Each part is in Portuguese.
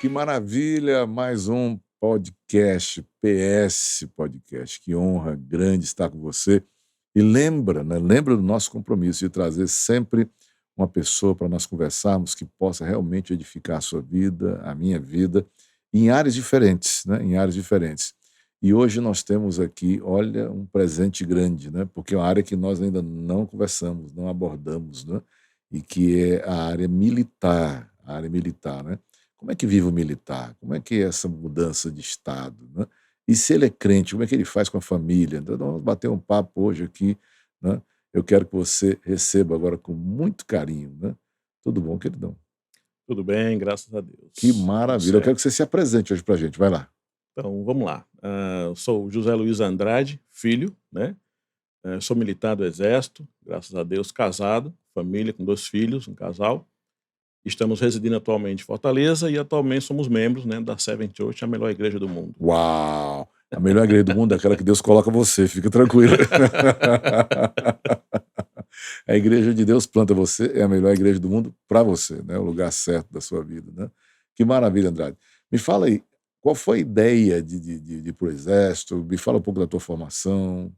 Que maravilha! Mais um podcast, PS Podcast. Que honra grande estar com você. E lembra, né? Lembra do nosso compromisso de trazer sempre uma pessoa para nós conversarmos que possa realmente edificar a sua vida, a minha vida, em áreas diferentes, né? Em áreas diferentes. E hoje nós temos aqui, olha, um presente grande, né? Porque é uma área que nós ainda não conversamos, não abordamos, né? E que é a área militar, né? Como é que vive o militar? Como é que é essa mudança de estado, né? E se ele é crente, como é que ele faz com a família? Então, nós vamos bater um papo hoje aqui, né? Eu quero que você receba agora com muito carinho, né? Tudo bom, queridão? Tudo bem, graças a Que Deus. Tudo maravilha. Eu quero certo. que você se apresente hoje pra gente. Vai lá. Então, vamos lá. Eu sou o José Luiz Andrade, filho, né? Sou militar do Exército, graças a Deus, casado, família com 2 filhos, um casal. Estamos residindo atualmente em Fortaleza e atualmente somos membros, né, da Seven Church, a melhor igreja do mundo. Uau! A melhor igreja do mundo é aquela que Deus coloca você, fica tranquilo. A igreja de Deus planta você, é a melhor igreja do mundo para você, né? O lugar certo da sua vida, né? Que maravilha, Andrade. Me fala aí, qual foi a ideia de ir para o Exército? Me fala um pouco da tua formação.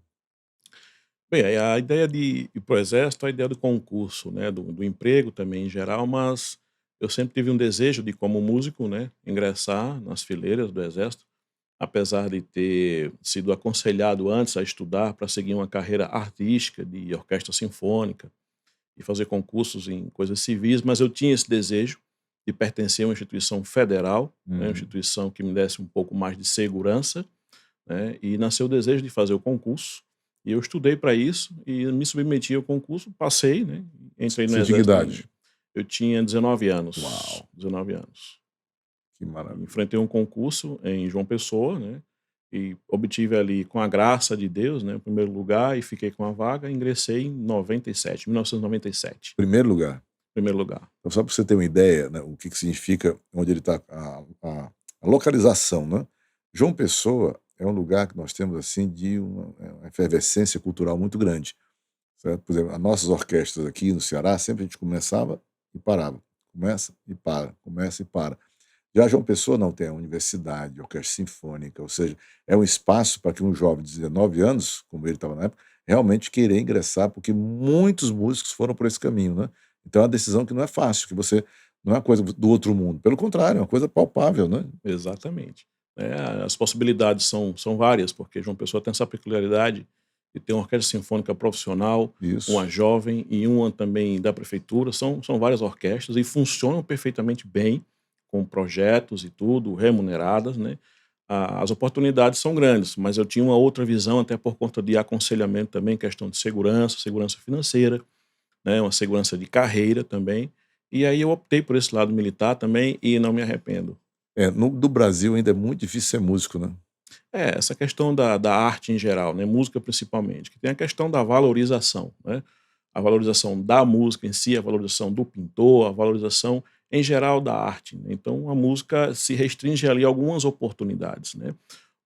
Bem, aí a ideia de ir para o Exército, a ideia do concurso, né, do emprego também em geral, mas eu sempre tive um desejo de, como músico, né, ingressar nas fileiras do Exército. Apesar de ter sido aconselhado antes a estudar para seguir uma carreira artística de orquestra sinfônica e fazer concursos em coisas civis, mas eu tinha esse desejo de pertencer a uma instituição federal, né, uma Uhum. instituição que me desse um pouco mais de segurança, né, e nasceu o desejo de fazer o concurso. E eu estudei para isso e me submeti ao concurso, passei, né, entrei no Você tinha que exército idade? eu tinha 19 anos, Uau, 19 anos. que maravilha. Enfrentei um concurso em João Pessoa, né, e obtive ali, com a graça de Deus, né, o primeiro lugar e fiquei com a vaga, ingressei em 97, 1997, Primeiro lugar. primeiro lugar. Então, só para você ter uma ideia, né, o que que significa onde ele está, a localização, né? João Pessoa é um lugar que nós temos assim de uma efervescência cultural muito grande, certo? Por exemplo, as nossas orquestras aqui no Ceará, sempre a gente começava e parava, começa e para, começa e para. Já João Pessoa não tem a universidade, a orquestra sinfônica, ou seja, é um espaço para que um jovem de 19 anos, como ele estava na época, realmente querer ingressar, porque muitos músicos foram por esse caminho, né? Então é uma decisão que não é fácil, que você não é uma coisa do outro mundo, pelo contrário, é uma coisa palpável, né? Exatamente. As possibilidades são várias, porque João Pessoa tem essa peculiaridade de ter uma orquestra sinfônica profissional, Isso. uma jovem e uma também da prefeitura, são várias orquestras e funcionam perfeitamente bem, com projetos e tudo, remuneradas, né. As oportunidades são grandes, mas eu tinha uma outra visão, até por conta de aconselhamento também, questão de segurança, segurança financeira, né, uma segurança de carreira também, e aí eu optei por esse lado militar também e não me arrependo. É, do Brasil ainda é muito difícil ser músico, né? Essa questão da arte em geral, né, música principalmente, que tem a questão da valorização, né, a valorização da música em si, a valorização do pintor, a valorização em geral da arte, né. Então a música se restringe ali a algumas oportunidades, né.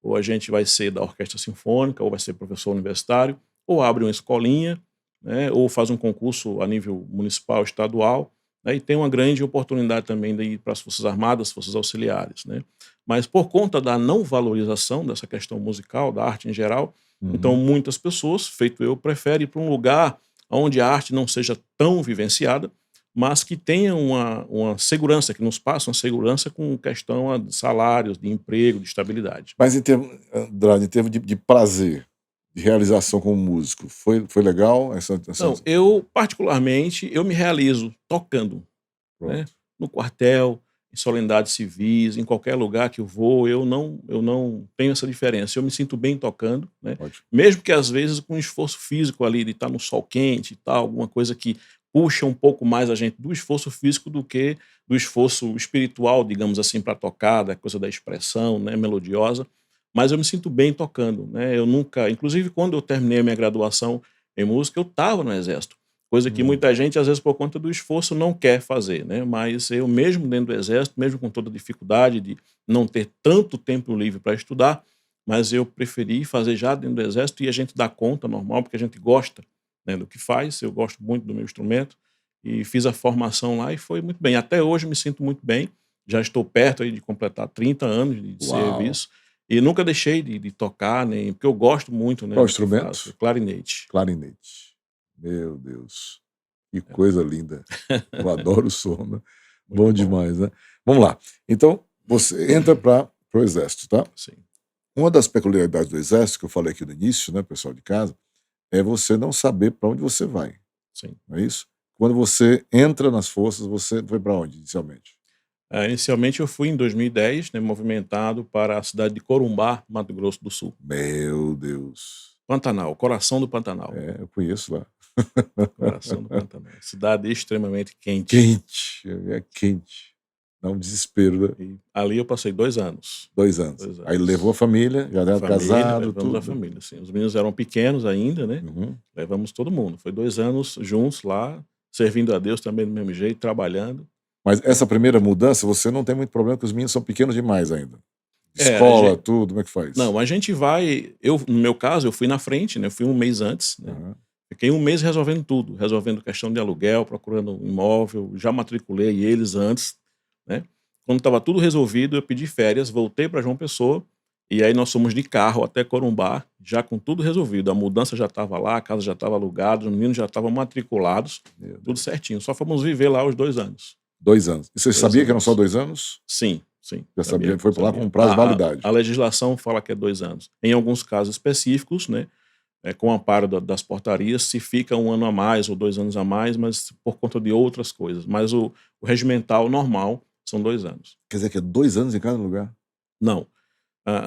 Ou a gente vai ser da orquestra sinfônica, ou vai ser professor universitário, ou abre uma escolinha, né, ou faz um concurso a nível municipal, estadual, né, e tem uma grande oportunidade também de ir para as Forças Armadas, Forças Auxiliares, né. Mas por conta da não valorização dessa questão musical, da arte em geral, então Uhum. muitas pessoas, feito eu, preferem ir para um lugar onde a arte não seja tão vivenciada, mas que tenha uma segurança, que nos passe uma segurança com questão de salários, de emprego, de estabilidade. Mas em termos, Andrade, em termos de prazer, de realização como músico, foi legal essa Não, eu particularmente, eu me realizo tocando, né, pronto, no quartel, em solenidades civis, em qualquer lugar que eu vou, eu não tenho essa diferença, eu me sinto bem tocando, né, ótimo. mesmo que às vezes com esforço físico ali de estar no sol quente e tal, alguma coisa que puxa um pouco mais a gente do esforço físico do que do esforço espiritual, digamos assim, para tocar, da coisa da expressão, né, melodiosa, mas eu me sinto bem tocando, né, eu nunca inclusive quando eu terminei a minha graduação em música, eu estava no exército. Coisa que Hum. muita gente, às vezes, por conta do esforço, não quer fazer, né, mas eu mesmo dentro do exército, mesmo com toda a dificuldade de não ter tanto tempo livre para estudar, mas eu preferi fazer já dentro do exército e a gente dá conta, normal, porque a gente gosta, né, do que faz, eu gosto muito do meu instrumento, e fiz a formação lá e foi muito bem. Até hoje me sinto muito bem, já estou perto aí de completar 30 anos de Uau! serviço e nunca deixei de tocar, nem porque eu gosto muito, né, Qual do que eu faço. instrumento? Clarinete. Clarinete. Meu Deus, que É. coisa linda. Eu adoro o som, né? Muito Bom bom. demais, né? Vamos lá. Então, você entra para o exército, tá? Sim, Uma das peculiaridades do exército, que eu falei aqui no início, né, pessoal de casa, é você não saber para onde você vai, sim. não é isso? Quando você entra nas forças, você foi para onde inicialmente? Inicialmente eu fui em 2010, né, movimentado para a cidade de Corumbá, Mato Grosso do Sul. Meu Deus. Pantanal, coração do Pantanal. Eu conheço lá. Coração do Pantanal. Cidade extremamente quente. Quente, é quente. Dá um desespero, né? E ali eu passei 2 anos. 2 anos. 2 Aí levou a anos. família, já A era família, casado, levamos a tudo. família, sim. Os meninos eram pequenos ainda, né? Uhum. Levamos todo mundo. Foi 2 anos juntos lá, servindo a Deus também do mesmo jeito, trabalhando. Mas essa primeira mudança, você não tem muito problema, porque os meninos são pequenos demais ainda. A Escola, gente, tudo, como é que faz? não, a gente vai. No meu caso, eu fui na frente, né? Eu fui um mês antes, né? Aham. Fiquei um mês resolvendo tudo, resolvendo questão de aluguel, procurando um imóvel, já matriculei eles antes, né? Quando estava tudo resolvido, eu pedi férias, voltei para João Pessoa, e aí nós fomos de carro até Corumbá, já com tudo resolvido. A mudança já estava lá, a casa já estava alugada, os meninos já estavam matriculados, Meu tudo Deus. certinho. Só fomos viver lá os 2 anos. 2 anos. E você 2 sabia que eram só anos. 2 anos? Sim, sim. Já sabia, foi para lá Sabia. com prazo de validade. A legislação fala que é 2 anos. Em alguns casos específicos, né? Com o amparo das portarias, se fica 1 ano a mais ou 2 anos a mais, mas por conta de outras coisas. Mas o regimental normal são 2 anos. Quer dizer que é 2 anos em cada lugar? Não.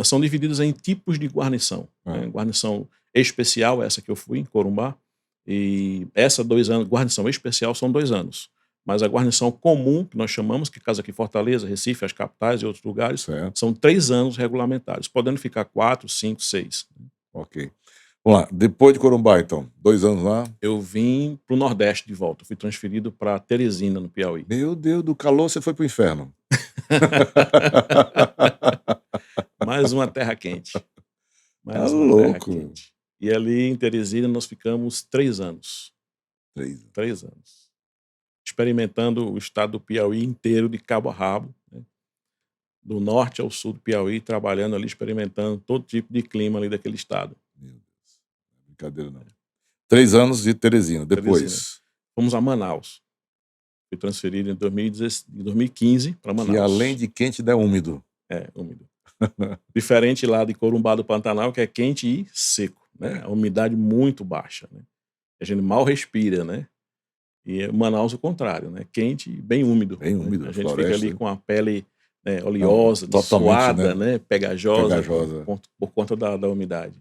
São divididos em tipos de guarnição. Né? Guarnição especial, essa que eu fui, em Corumbá, e essa 2 anos, guarnição especial são 2 anos. Mas a guarnição comum, que nós chamamos, que casa aqui em Fortaleza, Recife, as capitais e outros lugares, Certo. são 3 anos regulamentares, podendo ficar 4, 5, 6. Ok. Vamos lá. Depois de Corumbá, então, 2 anos lá. Eu vim para o Nordeste de volta. Fui transferido para Teresina, no Piauí. Meu Deus, do calor você foi para o inferno. Mais uma terra quente. Tá Mais uma terra louco. quente. E ali em Teresina nós ficamos 3 anos. 3 anos. 3 anos. Experimentando o estado do Piauí inteiro, de cabo a rabo. Né? Do norte ao sul do Piauí, trabalhando ali, experimentando todo tipo de clima ali daquele estado. Meu Deus. Brincadeira não. 3 anos de Teresina. Depois. Teresina. Fomos a Manaus. Fui transferido em 2015 para Manaus. Que além de quente, ainda é úmido. Úmido. Diferente lá de Corumbá do Pantanal, que é quente e seco, né? A umidade muito baixa, né? A gente mal respira, né? E Manaus o contrário, né? Quente e bem úmido. Bem né? úmido, A gente floresta. fica ali com a pele oleosa, totalmente, suada, né? Pegajosa, Pegajosa. por conta da umidade.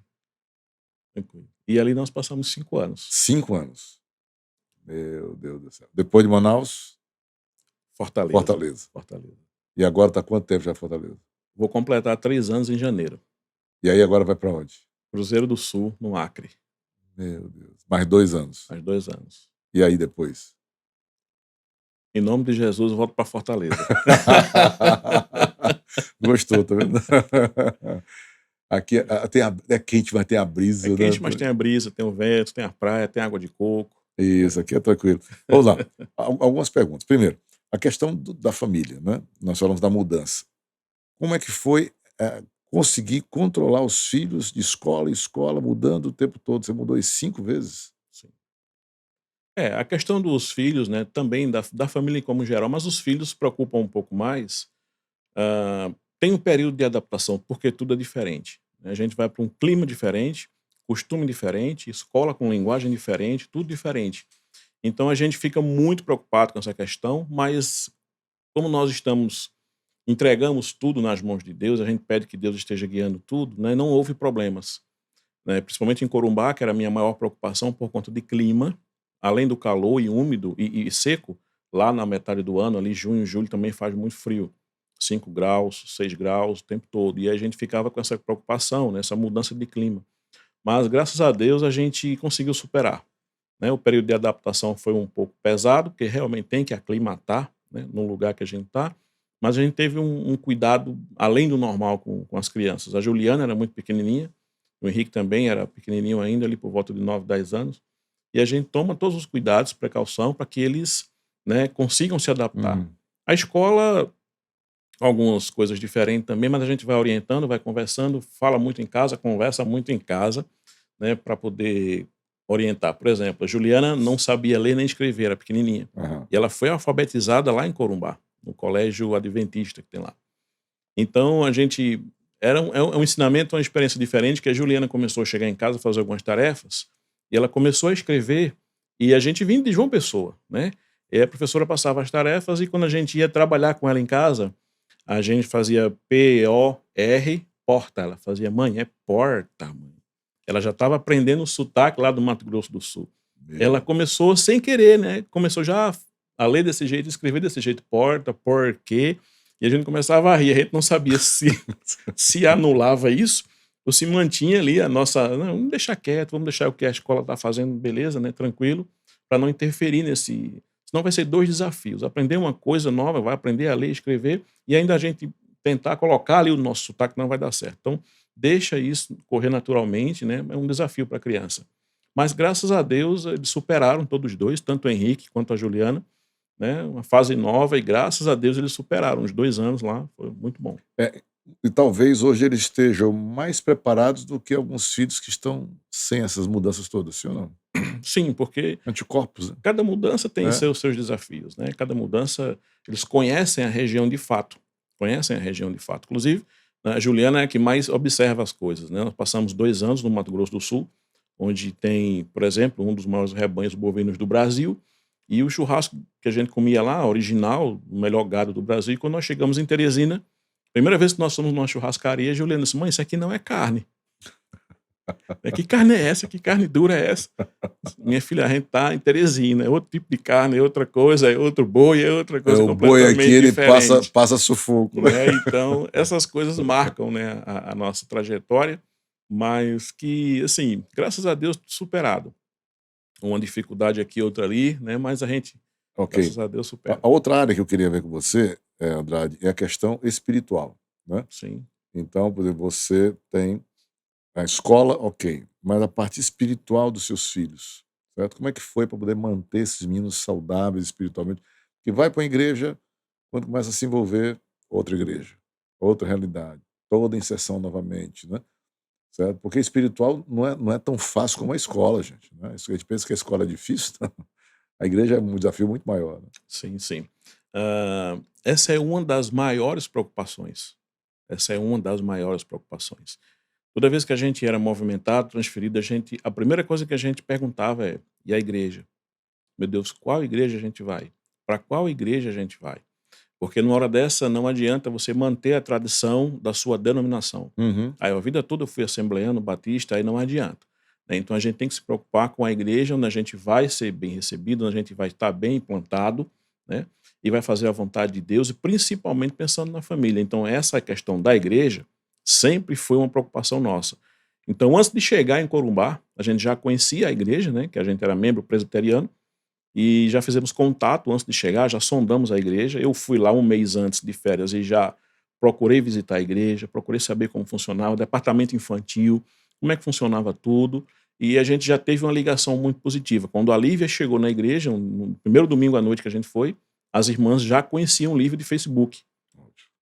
E ali nós passamos 5 anos. 5 anos. Meu Deus do céu. Depois de Manaus, Fortaleza. E agora está quanto tempo já em Fortaleza? Vou completar 3 anos em janeiro. E aí agora vai para onde? Cruzeiro do Sul, no Acre. Meu Deus. Mais 2 anos. Mais 2 anos. E aí depois? Em nome de Jesus, eu volto para Fortaleza. Gostou, tá vendo? Aqui é quente, mas tem a brisa. É quente, né? mas tem a brisa, tem o vento, tem a praia, tem água de coco. Isso, aqui é tranquilo. Vamos lá. Algumas perguntas. Primeiro, a questão da família, né? Nós falamos da mudança. Como é que foi conseguir controlar os filhos de escola em escola, mudando o tempo todo? Você mudou 5 vezes? Sim. A questão dos filhos, né, também da família como geral, mas os filhos se preocupam um pouco mais. Tem um período de adaptação, porque tudo é diferente. Né? A gente vai para um clima diferente, costume diferente, escola com linguagem diferente, tudo diferente. Então a gente fica muito preocupado com essa questão, mas como nós entregamos tudo nas mãos de Deus, a gente pede que Deus esteja guiando tudo, né? Não houve problemas. Né? Principalmente em Corumbá, que era a minha maior preocupação por conta de clima, além do calor e úmido e seco, lá na metade do ano, ali junho, julho, também faz muito frio. 5 graus, 6 graus o tempo todo. E a gente ficava com essa preocupação, né? Essa mudança de clima. Mas, graças a Deus, a gente conseguiu superar. Né? O período de adaptação foi um pouco pesado, porque realmente tem que aclimatar, né, no lugar que a gente está, mas a gente teve um cuidado além do normal com as crianças. A Juliana era muito pequenininha, o Henrique também era pequenininho ainda, ali por volta de 9, 10 anos, e a gente toma todos os cuidados, precaução, para que eles, né, consigam se adaptar. A escola algumas coisas diferentes também, mas a gente vai orientando, vai conversando, fala muito em casa, conversa muito em casa, né, para poder orientar. Por exemplo, a Juliana não sabia ler nem escrever, era pequenininha. Aham. E ela foi alfabetizada lá em Corumbá, no colégio adventista que tem lá. Então a gente é um ensinamento, uma experiência diferente, que a Juliana começou a chegar em casa, fazer algumas tarefas, e ela começou a escrever, e a gente vinha de João Pessoa, né? E a professora passava as tarefas, e quando a gente ia trabalhar com ela em casa, a gente fazia P-O-R, porta. Ela fazia, mãe, é porta, mãe. Ela já estava aprendendo o sotaque lá do Mato Grosso do Sul. Ela Meu. começou sem querer, né? Começou já a ler desse jeito, escrever desse jeito, porta, porquê. E a gente começava a rir, a gente não sabia se anulava isso ou se mantinha ali a nossa. Não, vamos deixar quieto, vamos deixar o que a escola está fazendo, beleza, né? Tranquilo, para não interferir nesse. Senão vai ser dois desafios. Aprender uma coisa nova, vai aprender a ler e escrever, e ainda a gente tentar colocar ali o nosso sotaque, não vai dar certo. Então, deixa isso correr naturalmente, né? É um desafio para a criança. Mas graças a Deus eles superaram todos os dois, tanto o Henrique quanto a Juliana, né? Uma fase nova, e graças a Deus eles superaram os 2 anos lá, foi muito bom. É, e talvez hoje eles estejam mais preparados do que alguns filhos que estão sem essas mudanças todas, sim ou não? Sim, porque Anticorpos, né? cada mudança tem É. seus desafios, né? Cada mudança, eles conhecem a região de fato, conhecem a região de fato. Inclusive, a Juliana é a que mais observa as coisas, né? Nós passamos 2 anos no Mato Grosso do Sul, onde tem, por exemplo, um dos maiores rebanhos bovinos do Brasil, e o churrasco que a gente comia lá, original, o melhor gado do Brasil. E quando nós chegamos em Teresina, primeira vez que nós fomos numa churrascaria, a Juliana disse, mãe, isso aqui não é carne. Que carne é essa? Que carne dura é essa? Minha filha, a gente tá em Teresina, é outro tipo de carne, é outra coisa, é outro boi, é outra É, coisa o boi aqui, completamente ele diferente. passa sufoco, né? Né? Então, essas coisas marcam, né, a nossa trajetória, mas que, assim, graças a Deus, superado. Uma dificuldade aqui, outra ali, né, mas a gente, Ok. graças a Deus, A supera. a outra área que eu queria ver com você, Andrade, é a questão espiritual, né? Sim. Então, por exemplo, você tem a escola, ok, mas a parte espiritual dos seus filhos, certo? Como é que foi para poder manter esses meninos saudáveis espiritualmente? Que vai para a igreja, quando começa a se envolver, outra igreja, outra realidade, toda inserção novamente, né? Certo? Porque espiritual não é tão fácil como a escola, gente, né? Isso a gente pensa que a escola é difícil, não. A igreja é um desafio muito maior, né? Sim, sim. Essa é uma das maiores preocupações. Essa é uma das maiores preocupações. Toda vez que a gente era movimentado, transferido, a primeira coisa que a gente perguntava é: e a igreja? Meu Deus, qual igreja a gente vai? Para qual igreja a gente vai? Porque numa hora dessa não adianta você manter a tradição da sua denominação. Uhum. Aí a vida toda eu fui assembleano, batista, aí não adianta, né? Então a gente tem que se preocupar com a igreja onde a gente vai ser bem recebido, onde a gente vai estar bem implantado, né? E vai fazer a vontade de Deus, e principalmente pensando na família. Então essa questão da igreja sempre foi uma preocupação nossa. Então antes de chegar em Corumbá, a gente já conhecia a igreja, né? Que a gente era membro presbiteriano, e já fizemos contato antes de chegar, já sondamos a igreja. Eu fui lá um mês antes de férias e já procurei visitar a igreja, procurei saber como funcionava, o departamento infantil, como é que funcionava tudo. E a gente já teve uma ligação muito positiva. Quando a Lívia chegou na igreja, no primeiro domingo à noite que a gente foi, as irmãs já conheciam o Lívia de Facebook,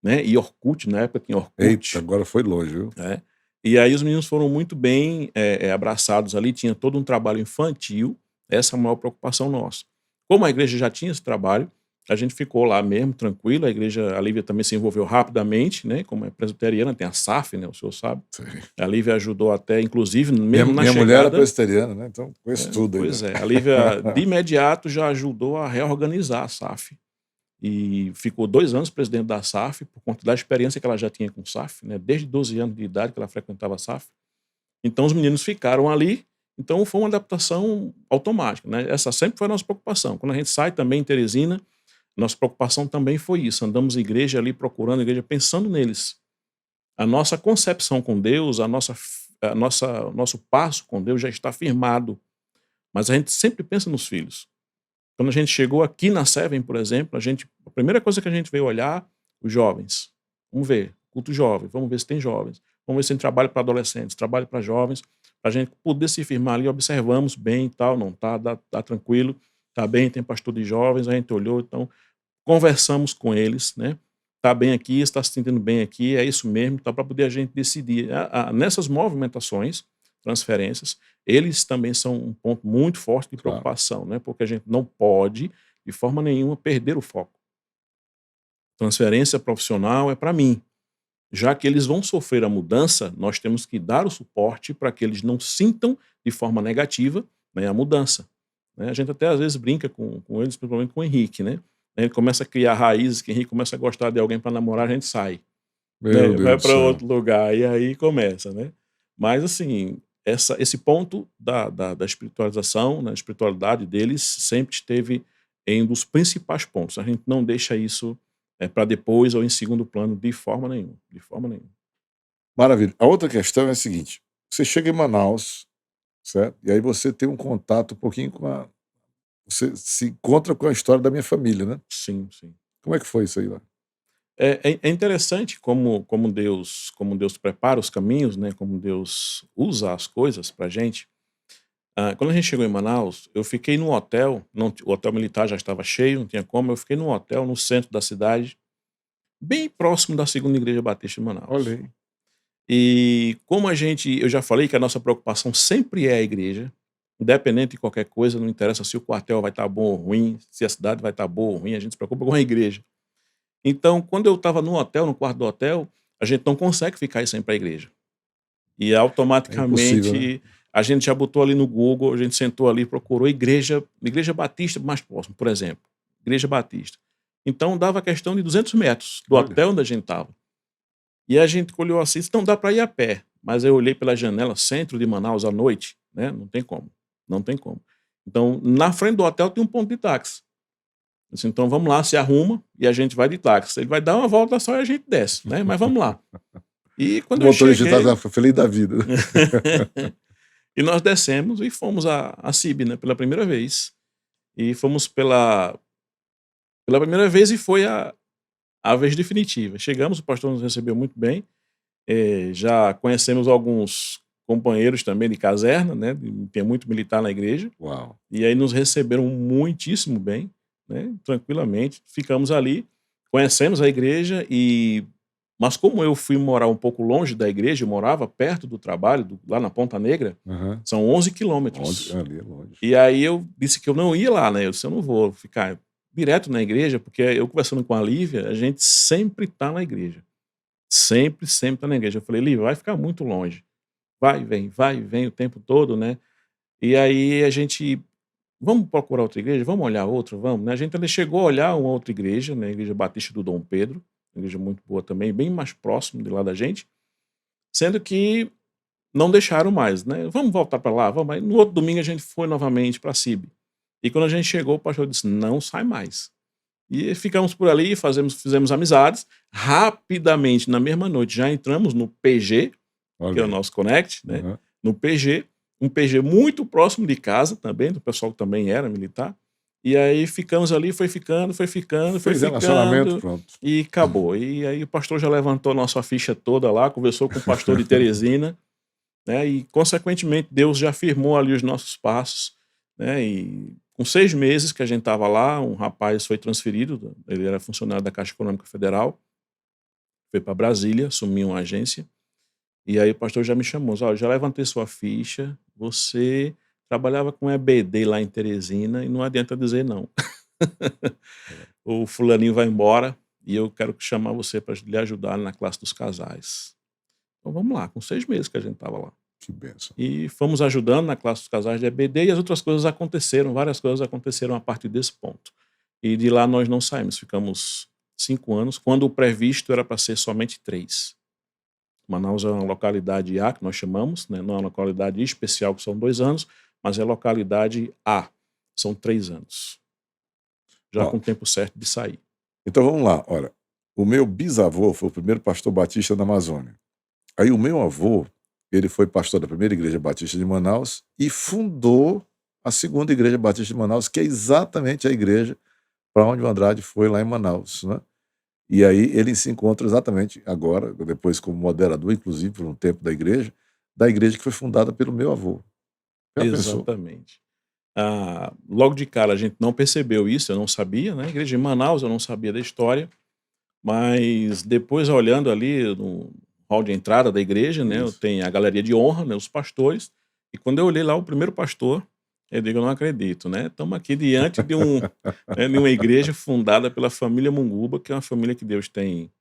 né? E Orkut, na época tinha Eita, Orkut, agora foi longe, viu? né? E aí os meninos foram muito bem abraçados ali, tinha todo um trabalho infantil, essa é a maior preocupação nossa. Como a igreja já tinha esse trabalho, a gente ficou lá mesmo, tranquilo, a Lívia também se envolveu rapidamente, né, como é presbiteriana, tem a SAF, né, o senhor sabe, Sim. a Lívia ajudou até, inclusive, Minha, mesmo na minha mulher era chegada, presbiteriana, né? Então conheço tudo aí, né? pois é, a Lívia de imediato já ajudou a reorganizar a SAF, e ficou 2 anos presidente da SAF, por conta da experiência que ela já tinha com SAF, né, desde 12 anos de idade que ela frequentava a SAF. Então os meninos ficaram ali, então foi uma adaptação automática, né? Essa sempre foi a nossa preocupação. Quando a gente sai também em Teresina, nossa preocupação também foi isso. Andamos igreja ali, procurando igreja, pensando neles. A nossa concepção com Deus, o nosso passo com Deus já está firmado. Mas a gente sempre pensa nos filhos. Quando a gente chegou aqui na Seven, por exemplo, a primeira coisa que a gente veio olhar, os jovens. Vamos ver, culto jovem, vamos ver se tem jovens. Vamos ver se tem trabalho para adolescentes, trabalho para jovens, para a gente poder se firmar ali, observamos bem e tal, não tá, dá tranquilo, tá bem, tem pastor de jovens, a gente olhou, então conversamos com eles, né? está bem aqui, está se sentindo bem aqui, é isso mesmo, tá, para poder a gente decidir. Nessas movimentações, transferências, eles também são um ponto muito forte de Claro. preocupação, né? Porque a gente não pode, de forma nenhuma, perder o foco. Transferência profissional é para mim. Já que eles vão sofrer a mudança, nós temos que dar o suporte para que eles não sintam de forma negativa, né, a mudança. Né? A gente até às vezes brinca com eles, principalmente com o Henrique, né? A gente começa a criar raízes, que o Henrique começa a gostar de alguém para namorar, a gente sai, Meu né? Deus Vai do para céu. outro lugar, e aí começa, né? Mas assim, esse ponto da espiritualização, né, a espiritualidade deles sempre esteve em um dos principais pontos. A gente não deixa isso para depois ou em segundo plano de forma nenhuma, de forma nenhuma. Maravilha. A outra questão é a seguinte: você chega em Manaus, certo? E aí você tem um contato um pouquinho com a você se encontra com a história da minha família, né. Sim, sim. Como é que foi isso aí lá? É interessante como Deus prepara os caminhos, né, como Deus usa as coisas pra gente. Quando a gente chegou em Manaus, eu fiquei num hotel, não o hotel militar já estava cheio, não tinha como, eu fiquei num hotel no centro da cidade, bem próximo da segunda igreja batista de Olha Manaus. aí. E como eu já falei que a nossa preocupação sempre é a igreja, independente de qualquer coisa, não interessa se o quartel vai estar bom ou ruim, se a cidade vai estar boa ou ruim, a gente se preocupa com a igreja. Então, quando eu estava no hotel, no quarto do hotel, a gente não consegue ficar sem ir para a igreja. E É impossível, né. automaticamente a gente já botou ali no Google, a gente sentou ali, procurou igreja batista mais próximo, por exemplo, igreja batista. Então dava questão de 200 metros do Olha. hotel onde a gente estava. E a gente olhou assim, disse, não dá para ir a pé. Mas eu olhei pela janela, centro de Manaus à noite, né? Não tem como, não tem como. Então, na frente do hotel tem um ponto de táxi. Disse, então vamos lá, se arruma e a gente vai de táxi. Ele vai dar uma volta só e a gente desce, né? Mas vamos lá. E O quando eu motorista de táxi cheguei, lá ficou feliz da vida. e nós descemos e fomos a Cibe, né? Pela primeira vez. E fomos pela primeira vez e foi a vez definitiva. Chegamos, o pastor nos recebeu muito bem. Já conhecemos alguns companheiros também de caserna, né? Tem muito militar na igreja. Uau. E aí nos receberam muitíssimo bem, né, tranquilamente. Ficamos ali, conhecemos a igreja mas como eu fui morar um pouco longe da igreja, eu morava perto do trabalho, lá na Ponta Negra, Aham. são 11 Onde quilômetros. ali é longe. E aí eu disse que eu não ia lá, né, eu disse: "Eu não vou ficar direto na igreja", porque eu conversando com a Lívia, a gente sempre tá na igreja. Sempre, sempre tá na igreja. Eu falei: "Lívia, vai ficar muito longe. Vai e vem o tempo todo, né". E aí a gente vamos procurar outra igreja? Vamos olhar outra? Vamos, né? A gente ainda chegou a olhar uma outra igreja, né? A Igreja Batista do Dom Pedro, uma igreja muito boa também, bem mais próximo de lá da gente, sendo que não deixaram mais, né? Vamos voltar para lá, vamos. Aí no outro domingo a gente foi novamente para Cibe. E quando a gente chegou, o pastor disse: não sai mais. E ficamos por ali, fizemos amizades. Rapidamente, na mesma noite, já entramos no PG, que é Olha o aí. nosso Connect, né? Aham. No PG, um PG muito próximo de casa também, do pessoal que também era militar. E aí ficamos ali, foi Fez relacionamento, ficando pronto. e acabou. E aí o pastor já levantou a nossa ficha toda lá, conversou com o pastor de Teresina, né? E consequentemente Deus já firmou ali os nossos passos, né? E com 6 meses que a gente estava lá, um rapaz foi transferido, ele era funcionário da Caixa Econômica Federal, foi para Brasília, assumiu uma agência. E aí o pastor já me chamou, "Ó, já levantei sua ficha, você trabalhava com EBD lá em Teresina e não adianta dizer não. O fulaninho vai embora e eu quero chamar você para lhe ajudar na classe dos casais". Então vamos lá, com 6 meses que a gente estava lá. Que bênção. E fomos ajudando na classe dos casais de EBD e as outras coisas aconteceram, várias coisas aconteceram a partir desse ponto. E de lá nós não saímos, ficamos 5 anos, quando o previsto era para ser somente 3. Manaus é uma localidade A, que nós chamamos, né? Não é uma localidade especial, que são 2 anos, mas é localidade A, são 3 anos, já Ó, com o tempo certo de sair. então vamos lá, olha, o meu bisavô foi o primeiro pastor batista da Amazônia. Aí o meu avô, ele foi pastor da primeira igreja batista de Manaus e fundou a segunda igreja batista de Manaus, que é exatamente a igreja para onde o Andrade foi lá em Manaus, né. E aí ele se encontra exatamente agora, depois como moderador, inclusive por um tempo da igreja que foi fundada pelo meu avô. Já pensou? Exatamente. Logo de cara a gente não percebeu isso, eu não sabia, né, a igreja em Manaus, eu não sabia da história, Mas depois, olhando ali no hall de entrada da igreja, né, Isso. tem a galeria de honra, né, os pastores, e quando eu olhei lá o primeiro pastor, eu digo: "Eu não acredito, né, estamos aqui diante de de uma igreja fundada pela família Munguba, que é uma família que Deus tem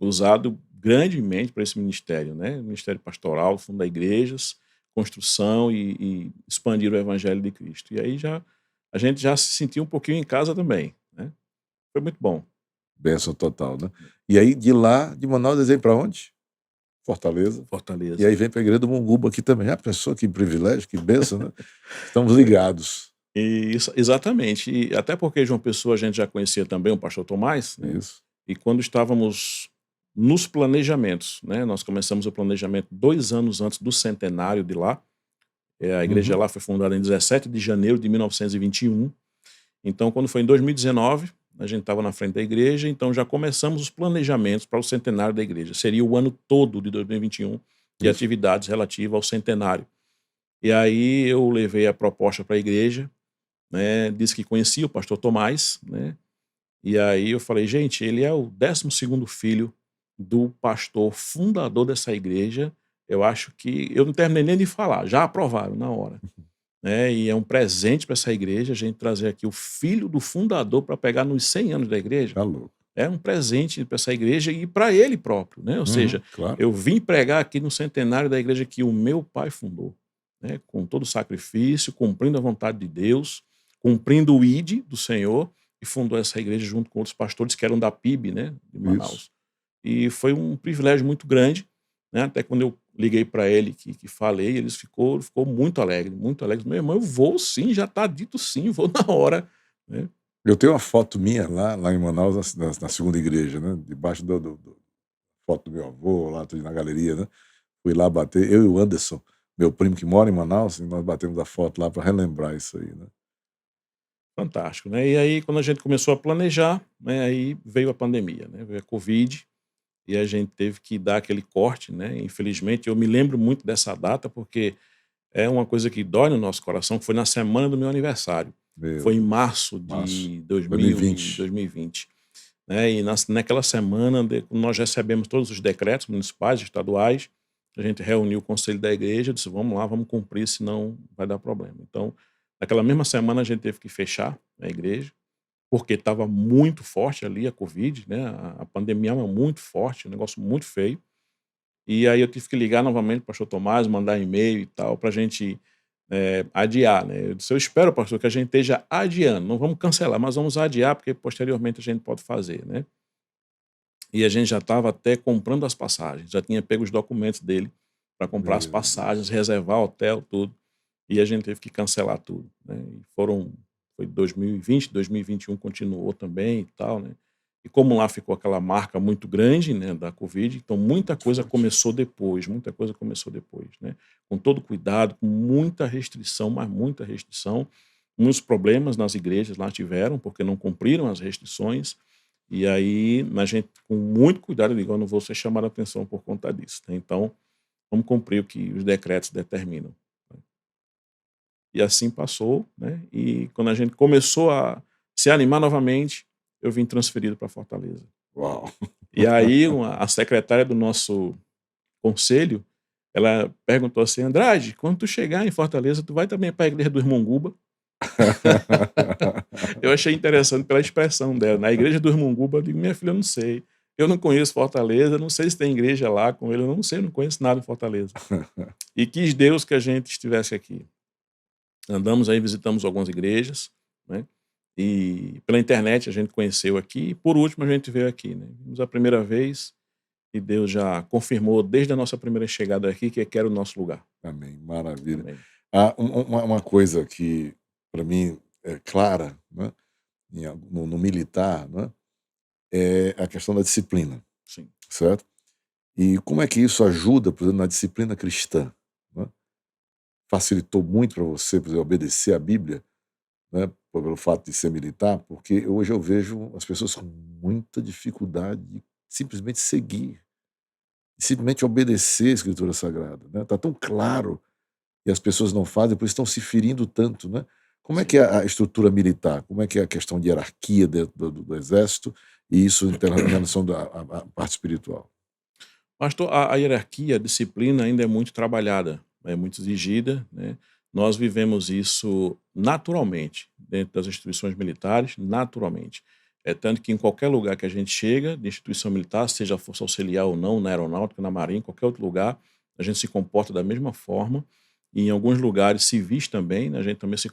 usado grandemente para esse ministério, né, ministério pastoral, fundar igrejas, construção e expandir o evangelho de Cristo". E aí a gente já se sentiu um pouquinho em casa também, né. Foi muito bom. Bênção total, né. E aí de lá, de Manaus, eles vêm pra onde? Fortaleza. E Fortaleza. aí vem pra igreja do Munguba aqui também. Já pensou que privilégio, que bênção, né. Estamos ligados. Isso, exatamente. E até porque João Pessoa a gente já conhecia também o pastor Tomás, né, Isso. e quando estávamos nos planejamentos, né, nós começamos o planejamento 2 anos antes do centenário de lá, a igreja Uhum. lá foi fundada em 17 de janeiro de 1921, então quando foi em 2019, a gente estava na frente da igreja, então já começamos os planejamentos para o centenário da igreja, seria o ano todo de 2021 de Isso. atividades relativas ao centenário. E aí eu levei a proposta para a igreja, né, disse que conhecia o pastor Tomás, né, e aí eu falei: "Gente, ele é o 12º filho do pastor fundador dessa igreja, eu acho que", eu não terminei nem de falar, já aprovaram na hora, né, e é um presente para essa igreja a gente trazer aqui o filho do fundador para pegar nos 100 anos da igreja, Tá louco. é um presente para essa igreja e para ele próprio, né, ou Uhum. seja, Claro. eu vim pregar aqui no centenário da igreja que o meu pai fundou, né, com todo o sacrifício, cumprindo a vontade de Deus, cumprindo o ID do Senhor, e fundou essa igreja junto com outros pastores que eram da PIB, né, de Isso. Manaus. E foi um privilégio muito grande, né, até quando eu liguei para ele que falei, ele ficou muito alegre, muito alegre. "Meu irmão, eu vou sim, já está dito sim, vou na hora", né. Eu tenho uma foto minha lá em Manaus, na segunda igreja, né, debaixo do foto do meu avô, lá tudo na galeria, né. Fui lá bater, eu e o Anderson, meu primo que mora em Manaus, e nós batemos a foto lá para relembrar isso aí, né. Fantástico, né. E aí quando a gente começou a planejar, né, aí veio a pandemia, né, veio a covid, e a gente teve que dar aquele corte, né, infelizmente eu me lembro muito dessa data, porque é uma coisa que dói no nosso coração, que foi na semana do meu aniversário. Meu Foi em Deus, março março, de 2020. 2020, né, e naquela semana nós recebemos todos os decretos municipais, estaduais, a gente reuniu o conselho da igreja, disse: "Vamos lá, vamos cumprir, senão vai dar problema". Então, naquela mesma semana a gente teve que fechar a igreja, porque estava muito forte ali a covid, né, a pandemia era muito forte, um negócio muito feio. E aí eu tive que ligar novamente para o pastor Tomás, mandar e-mail e tal, para a gente, adiar, né. Eu disse: "Eu espero, pastor, que a gente esteja adiando, não vamos cancelar, mas vamos adiar, porque posteriormente a gente pode fazer", né. E a gente já estava até comprando as passagens, já tinha pego os documentos dele para comprar as Meu passagens, Deus. reservar hotel, tudo, e a gente teve que cancelar tudo, né. E foi 2020, 2021 continuou também e tal, né. E como lá ficou aquela marca muito grande, né, da covid, então muita Muito coisa forte. começou depois, muita coisa começou depois, né. Com todo cuidado, com muita restrição, mas muita restrição, muitos problemas nas igrejas lá tiveram, porque não cumpriram as restrições, e aí a gente com muito cuidado, eu digo: "Eu não vou ser chamado a atenção por conta disso, né, então vamos cumprir o que os decretos determinam". E assim passou, né, e quando a gente começou a se animar novamente, eu vim transferido para Fortaleza. Uau. E aí a secretária do nosso conselho, ela perguntou assim: "Andrade, quando tu chegar em Fortaleza, tu vai também para a igreja do irmão Guba?" Eu achei interessante pela expressão dela, na igreja do irmão Guba, eu digo: "Minha filha, eu não sei, eu não conheço Fortaleza, não sei se tem igreja lá com ele, eu não sei, eu não conheço nada em Fortaleza". E quis Deus que a gente estivesse aqui. Andamos aí, visitamos algumas igrejas, né, e pela internet a gente conheceu aqui, e por último a gente veio aqui, né. Vimos a primeira vez e Deus já confirmou desde a nossa primeira chegada aqui que era o nosso lugar. Amém, maravilha. Amém. Ah, uma coisa que para mim é clara, né, no militar, né, é a questão da disciplina, Sim. certo? E como é que isso ajuda, por exemplo, na disciplina cristã, né? Facilitou muito para você, por exemplo, obedecer à Bíblia, né, pelo fato de ser militar? Porque hoje eu vejo as pessoas com muita dificuldade de simplesmente seguir, de simplesmente obedecer a Escritura Sagrada, né? Tá tão claro e as pessoas não fazem, por isso estão se ferindo tanto, né. Como é que Sim. é a estrutura militar? Como é que é a questão de hierarquia dentro do exército e isso em relação à parte espiritual? Pastor, a hierarquia, a disciplina ainda é muito trabalhada, é muito exigida, né? Nós vivemos isso naturalmente, dentro das instituições militares, naturalmente. É tanto que em qualquer lugar que a gente chega, de instituição militar, seja a Força Auxiliar ou não, na Aeronáutica, na Marinha, qualquer outro lugar, a gente se comporta da mesma forma. E em alguns lugares civis também, né, a gente também se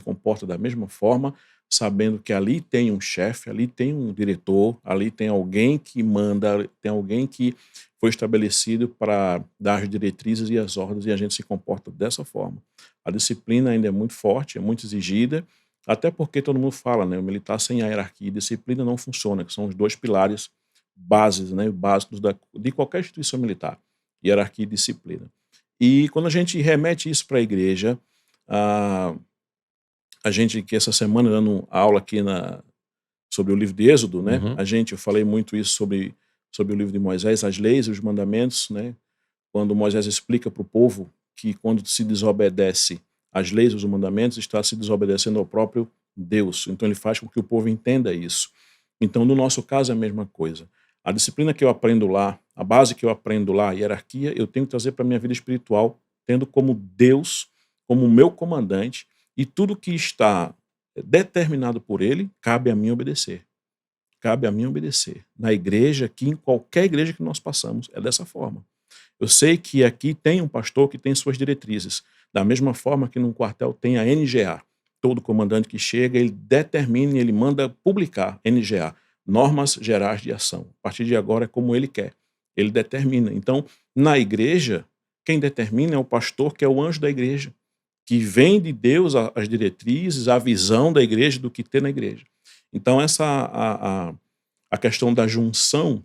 comporta da mesma forma, sabendo que ali tem um chefe, ali tem um diretor, ali tem alguém que manda, tem alguém que foi estabelecido para dar as diretrizes e as ordens, e a gente se comporta dessa forma. A disciplina ainda é muito forte, é muito exigida, até porque todo mundo fala, né, o militar sem hierarquia e disciplina não funciona, que são os dois pilares bases, né, básicos de qualquer instituição militar, hierarquia e disciplina. E quando a gente remete isso para a igreja, a, a gente que essa semana dando aula aqui sobre o livro de Êxodo, né? Uhum. Eu falei muito isso sobre o livro de Moisés, as leis e os mandamentos, né? Quando Moisés explica para o povo que quando se desobedece às leis e os mandamentos, está se desobedecendo ao próprio Deus. Então ele faz com que o povo entenda isso. Então, no nosso caso, é a mesma coisa. A disciplina que eu aprendo lá, a base que eu aprendo lá, a hierarquia, eu tenho que trazer para a minha vida espiritual, tendo como Deus, como meu comandante, e tudo que está determinado por ele, cabe a mim obedecer. Cabe a mim obedecer. Na igreja, aqui, em qualquer igreja que nós passamos, é dessa forma. Eu sei que aqui tem um pastor que tem suas diretrizes, da mesma forma que num quartel tem a NGA. Todo comandante que chega, ele determina e ele manda publicar, NGA, Normas Gerais de Ação. A partir de agora é como ele quer. Ele determina. Então, na igreja, quem determina é o pastor, que é o anjo da igreja, que vem de Deus as diretrizes, a visão da igreja, do que tem na igreja. Então, a questão da junção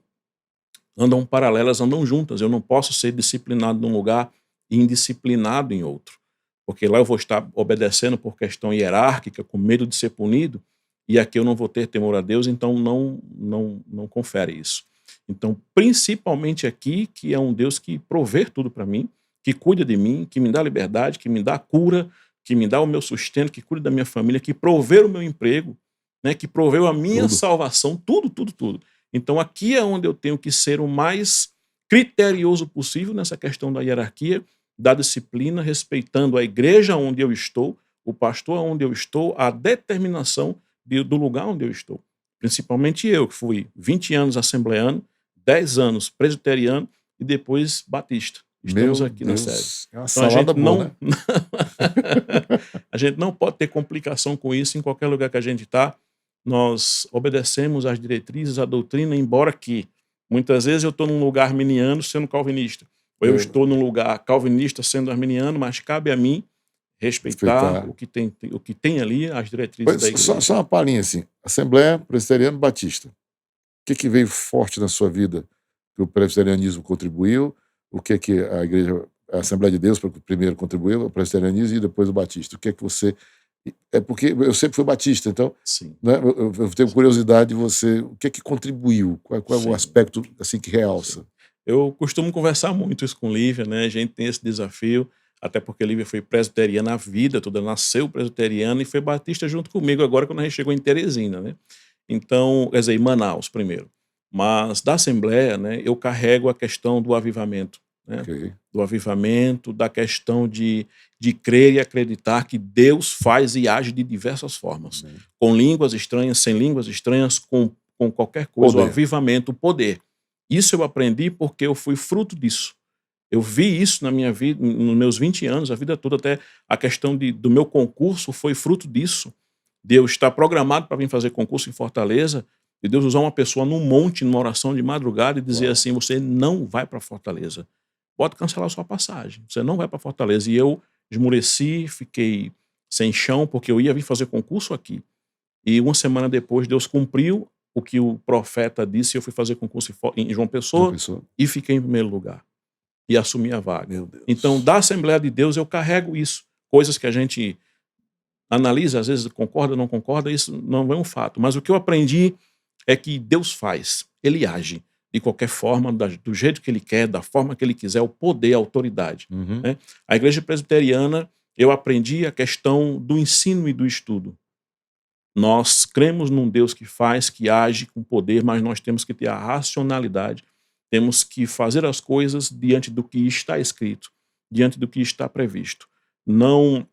andam paralelas, andam juntas. Eu não posso ser disciplinado num lugar e indisciplinado em outro, porque lá eu vou estar obedecendo por questão hierárquica, com medo de ser punido, e aqui eu não vou ter temor a Deus, então não confere isso. Então, principalmente aqui, que é um Deus que provê tudo para mim, que cuida de mim, que me dá liberdade, que me dá cura, que me dá o meu sustento, que cuida da minha família, que provê o meu emprego, né, que proveu a minha Tudo. salvação, tudo, tudo, tudo. Então aqui é onde eu tenho que ser o mais criterioso possível nessa questão da hierarquia, da disciplina, respeitando a igreja onde eu estou, o pastor onde eu estou, a determinação do lugar onde eu estou. Principalmente eu, que fui 20 anos assembleano, 10 anos presbiteriano e depois batista. Estamos Meu aqui na sede. Deus, é uma Então a salada gente boa, não né? a gente não pode ter complicação com isso em qualquer lugar que a gente está. Nós obedecemos às diretrizes, à doutrina, embora que muitas vezes eu estou num lugar arminiano sendo calvinista, ou eu Eu estou num lugar calvinista sendo arminiano, mas cabe a mim respeitar respeitar. o que tem ali, as diretrizes Pois, da só, igreja. só uma palhinha assim. Assembleia Presbiteriano Batista. O que veio forte na sua vida que o presbiterianismo contribuiu? O que a igreja, a Assembleia de Deus primeiro contribuiu, o presbiterianismo e depois o batista? O que você... É porque eu sempre fui batista, então, Sim, né, eu tenho curiosidade de você, o que contribuiu? Qual é o sim, aspecto assim que sim. realça? Eu costumo conversar muito isso com Lívia, né? A gente tem esse desafio, até porque Lívia foi presbiteriana a vida toda, nasceu presbiteriana e foi batista junto comigo agora quando a gente chegou em Teresina, né? Então, quer dizer, em Manaus primeiro. Mas da Assembleia, né, eu carrego a questão do avivamento, né? Ok. Do avivamento, da questão de crer e acreditar que Deus faz e age de diversas formas. Amém. Com línguas estranhas, sem línguas estranhas, com qualquer coisa, o Poder. avivamento, o poder. Isso eu aprendi porque eu fui fruto disso. Eu vi isso na minha vida, nos meus 20 anos, a vida toda, até a questão do meu concurso foi fruto disso. De eu estar programado para vir fazer concurso em Fortaleza, e Deus usar uma pessoa num monte, numa oração de madrugada, e dizer Uau. assim: você não vai para Fortaleza. Pode cancelar sua passagem. Você não vai para Fortaleza. E eu esmureci, fiquei sem chão, porque eu ia vir fazer concurso aqui. E uma semana depois, Deus cumpriu o que o profeta disse, e eu fui fazer concurso em João Já Pessoa pensou? e fiquei em primeiro lugar. E assumi a vaga. Meu Então, Deus. da Assembleia de Deus, eu carrego isso. Coisas que a gente analisa, às vezes concorda ou não concorda, isso não é um fato. Mas o que eu aprendi é que Deus faz, Ele age de qualquer forma, do jeito que Ele quer, da forma que Ele quiser, o poder, a autoridade. Uhum. Né? A igreja presbiteriana, eu aprendi a questão do ensino e do estudo. Nós cremos num Deus que faz, que age com poder, mas nós temos que ter a racionalidade, temos que fazer as coisas diante do que está escrito, diante do que está previsto. Não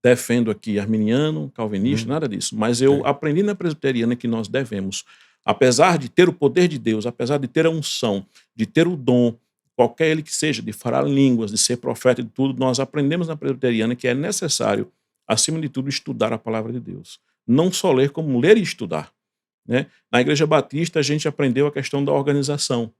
defendo aqui arminiano, calvinista, Uhum. nada disso, mas eu Ok. aprendi na presbiteriana que nós devemos, apesar de ter o poder de Deus, apesar de ter a unção, de ter o dom, qualquer ele que seja, de falar línguas, de ser profeta e de tudo, nós aprendemos na presbiteriana que é necessário, acima de tudo, estudar a palavra de Deus. Não só ler, como ler e estudar, né? Na Igreja Batista, a gente aprendeu a questão da organização.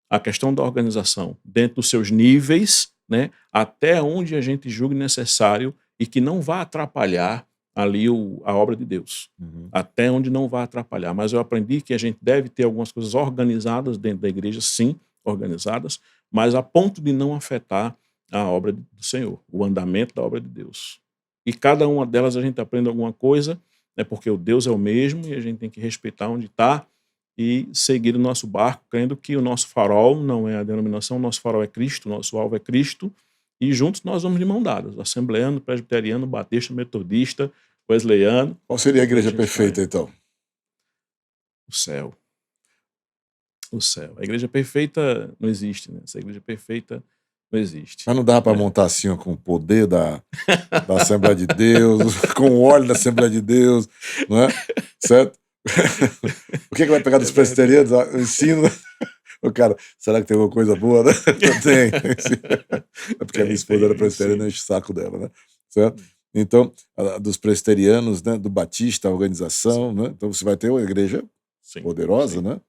A questão da organização, dentro dos seus níveis, né, até onde a gente julgue necessário e que não vá atrapalhar ali a obra de Deus. Uhum. Até onde não vá atrapalhar. Mas eu aprendi que a gente deve ter algumas coisas organizadas dentro da igreja, sim, organizadas, mas a ponto de não afetar a obra do Senhor, o andamento da obra de Deus. E cada uma delas a gente aprende alguma coisa, né, porque o Deus é o mesmo e a gente tem que respeitar onde está e seguir o nosso barco, crendo que o nosso farol não é a denominação, o nosso farol é Cristo, o nosso alvo é Cristo, e juntos nós vamos de mão dadas, assembleano, presbiteriano, batista, metodista, wesleyano, Qual seria a e a igreja gente vai. perfeita, então? O céu, o céu. A igreja perfeita não existe, né? Essa igreja perfeita não existe, Mas não dá para né? montar assim, ó, com o poder da Assembleia de Deus, com o óleo da Assembleia de Deus, não é? Certo? O que vai pegar É dos verdade. presbiterianos? O ensino. O cara, será que tem alguma coisa boa, né? Tem sim. É porque a minha esposa era Tem presbiteriana, ensino. enche o saco dela, né? Certo? Então, dos presbiterianos, né, do Batista, a organização, Sim, né? Então você vai ter uma igreja sim, poderosa, sim. né?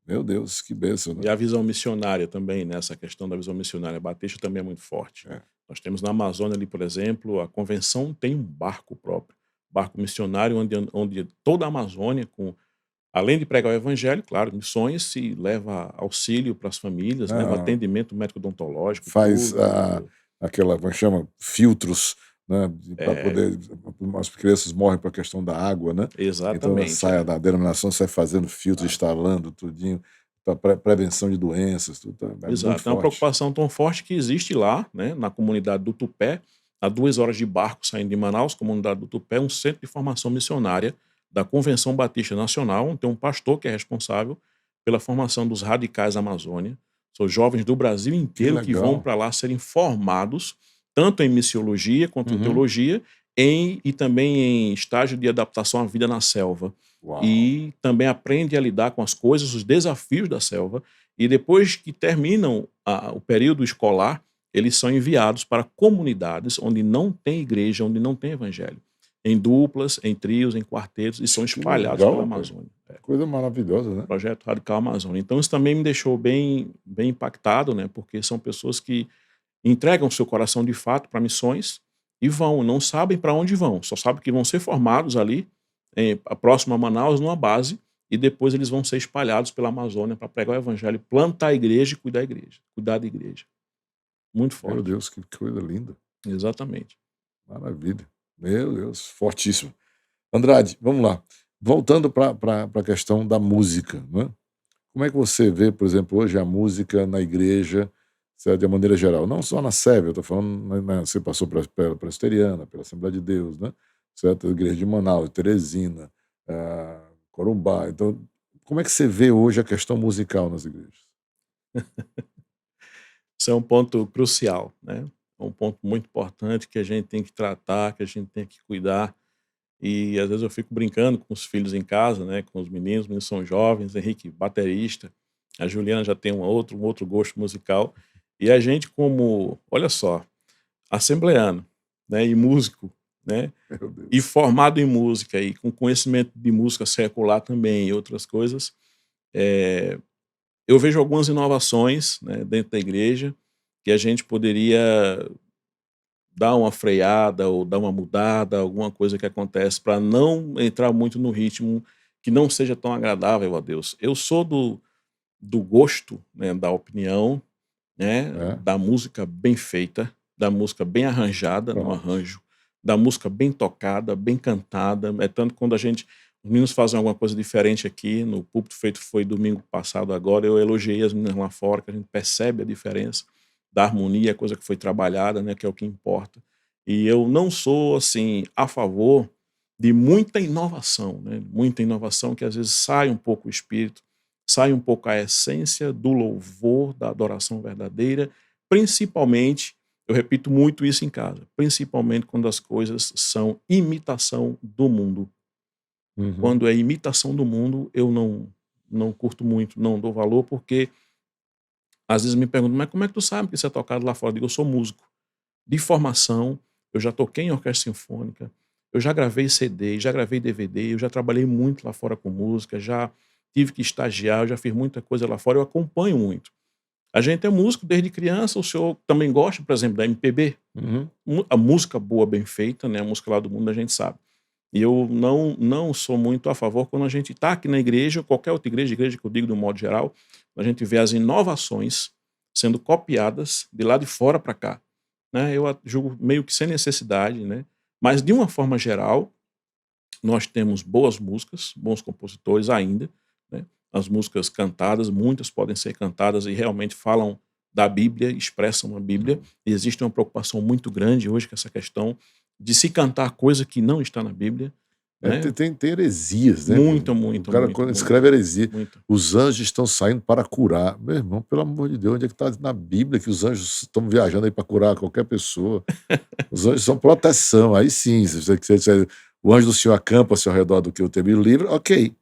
Meu Deus, que bênção, né? E a visão missionária também, né, essa questão da visão missionária batista também é muito forte. É. Nós temos na Amazônia ali, por exemplo, a convenção tem um barco próprio, barco missionário, onde toda a Amazônia, além de pregar o evangelho, claro, missões, se leva auxílio para as famílias, né, o Ah, atendimento médico-odontológico, faz tudo. aquela, como é que chama? Filtros, né? Para É, poder. As crianças morrem por questão da água, né? Então ela exatamente, sai é. da denominação, sai fazendo filtros, Ah, instalando tudinho, para prevenção de doenças, tudo é muito exato. É uma forte. preocupação tão forte que existe lá, né, na comunidade do Tupé, a 2 horas de barco saindo de Manaus, comunidade do Tupé, um centro de formação missionária da Convenção Batista Nacional, onde tem um pastor que é responsável pela formação dos radicais da Amazônia. São jovens do Brasil Que inteiro que vão legal. para lá serem formados, tanto em missiologia quanto em Uhum. teologia, e também em estágio de adaptação à vida na selva. Uau. E também aprende a lidar com as coisas, os desafios da selva, e depois que terminam o período escolar, eles são enviados para comunidades onde não tem igreja, onde não tem evangelho. Em duplas, em trios, em quartetos, e são Que espalhados pela legal, cara. Amazônia. Coisa maravilhosa, né? Projeto Radical Amazônia. Então isso também me deixou bem, bem impactado, né? Porque são pessoas que entregam seu coração de fato para missões e vão, não sabem para onde vão, só sabem que vão ser formados ali, próximo a Manaus, numa base, e depois eles vão ser espalhados pela Amazônia para pregar o evangelho, plantar a igreja e cuidar da igreja. Muito Meu forte. Deus, que coisa linda. Exatamente. Maravilha. Meu Deus, fortíssimo. Andrade, vamos lá. Voltando para a questão da música, né? Como é que você vê, por exemplo, hoje a música na igreja, certo? De uma maneira geral? Não só na SEB, eu estou falando, você passou pela Presbiteriana, pela Assembleia de Deus, né? Certo? A Igreja de Manaus, Teresina, Corumbá. Então, como é que você vê hoje a questão musical nas igrejas? Isso é um ponto crucial, né? É um ponto muito importante que a gente tem que tratar, que a gente tem que cuidar. E às vezes eu fico brincando com os filhos em casa, né? Com os meninos são jovens, Henrique, baterista, a Juliana já tem um outro gosto musical. E a gente, como, olha só, assembleano, né? E músico, né? Meu E Deus. formado em música e com conhecimento de música secular também e outras coisas, eh, eu vejo algumas inovações, né, dentro da igreja que a gente poderia dar uma freada ou dar uma mudada, alguma coisa que acontece para não entrar muito no ritmo que não seja tão agradável a Deus. Eu sou do gosto, né, da opinião, né, É, da música bem feita, da música bem arranjada no pronto. arranjo, da música bem tocada, bem cantada. É tanto que quando os meninos fazem alguma coisa diferente aqui, no púlpito feito foi domingo passado agora, eu elogiei as meninas lá fora, que a gente percebe a diferença da harmonia, a coisa que foi trabalhada, né, que é o que importa. E eu não sou, assim, a favor de muita inovação, né? Muita inovação que às vezes sai um pouco o espírito, sai um pouco a essência do louvor, da adoração verdadeira, principalmente, eu repito muito isso em casa, principalmente quando as coisas são imitação do mundo. Uhum. Quando é imitação do mundo, eu não curto muito, não dou valor, porque às vezes me perguntam, mas como é que tu sabe que isso é tocado lá fora? Eu digo, eu sou músico de formação, eu já toquei em orquestra sinfônica, eu já gravei CD, já gravei DVD, eu já trabalhei muito lá fora com música, já tive que estagiar, eu já fiz muita coisa lá fora, eu acompanho muito. A gente é músico desde criança, o senhor também gosta, por exemplo, da MPB? Uhum. A música boa, bem feita, né, a música lá do mundo a gente sabe. E eu não sou muito a favor quando a gente está aqui na igreja, qualquer outra igreja que eu digo de um modo geral, a gente vê as inovações sendo copiadas de lá de fora para cá, né, eu julgo meio que sem necessidade, né, mas de uma forma geral, nós temos boas músicas, bons compositores ainda, né, as músicas cantadas, muitas podem ser cantadas e realmente falam da Bíblia, expressam a Bíblia, e existe uma preocupação muito grande hoje com essa questão de se cantar coisa que não está na Bíblia, né, Tem heresias, né? muita, O muita, cara, muita, quando muita, escreve heresia, muita. os anjos estão saindo para curar. Meu irmão, pelo amor de Deus, onde é que está na Bíblia que os anjos estão viajando aí para curar qualquer pessoa? Os anjos são proteção. Aí sim, se você disser, o anjo do Senhor acampa-se ao redor do que eu temo livre, ok.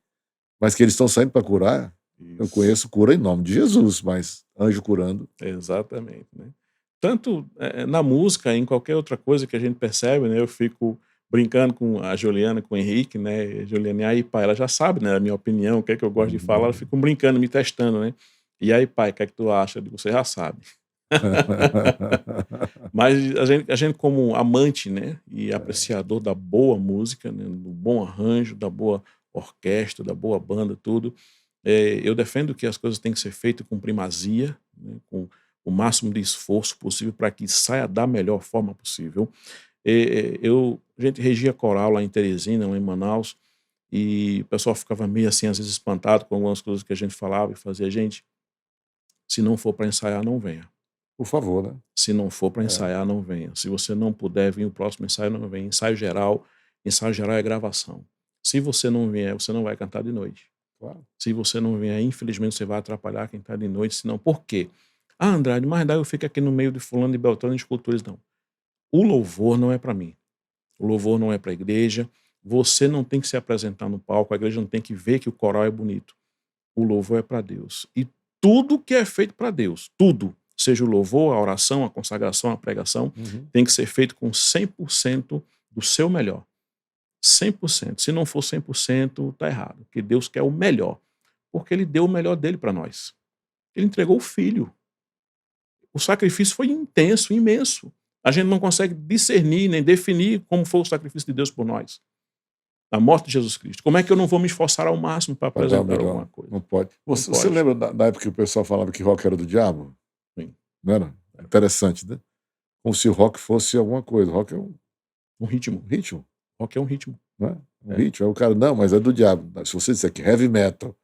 Mas que eles estão saindo para curar, eu Isso. conheço cura em nome de Jesus, mas anjo curando. Exatamente, né. Tanto, na música, em qualquer outra coisa que a gente percebe, né, eu fico brincando com a Juliana, com o Henrique, né, Juliana: "E aí pai", ela já sabe, né, a minha opinião, o que é que eu gosto de falar, elas ficam brincando, me testando, né. "E aí pai, o que é que tu acha?" Eu digo: "Você já sabe". Mas a gente como amante, né, e apreciador da boa música, né, do bom arranjo, da boa orquestra, da boa banda, tudo, eu defendo que as coisas têm que ser feitas com primazia, né, com o máximo de esforço possível para que saia da melhor forma possível. A gente regia coral lá em Teresina, lá em Manaus, e o pessoal ficava meio assim, às vezes espantado com algumas coisas que a gente falava e fazia: "Gente, se não for para ensaiar, não venha. Por favor, né? Se não for para É, ensaiar, não venha. Se você não puder vir o próximo ensaio, não venha. Ensaio geral é gravação. Se você não vier, você não vai cantar de noite. claro. Se você não vier, infelizmente você vai atrapalhar quem está de noite, senão por quê? Ah, Andrade, mas daí eu fico aqui no meio de fulano de Beltrano de escultores, não. O louvor não é para mim. O louvor não é para a igreja. Você não tem que se apresentar no palco, a igreja não tem que ver que o coral é bonito. O louvor é para Deus. E tudo que é feito para Deus, tudo, seja o louvor, a oração, a consagração, a pregação, Uhum. tem que ser feito com 100% do seu melhor. 100%. Se não for 100%, está errado, porque Deus quer o melhor, porque ele deu o melhor dele para nós. Ele entregou o filho. O sacrifício foi intenso, imenso. A gente não consegue discernir nem definir como foi o sacrifício de Deus por nós. A morte de Jesus Cristo. Como é que eu não vou me esforçar ao máximo para Para dar o apresentar melhor. alguma coisa? Não pode. Não Você pode. lembra da época que o pessoal falava que rock era do diabo? Sim. Não era? É. Interessante, né? Como se o rock fosse alguma coisa. O rock é Um ritmo. um ritmo, Rock é um ritmo. né? Um É. ritmo. Aí o cara, não, mas é do diabo. Se você disser que heavy metal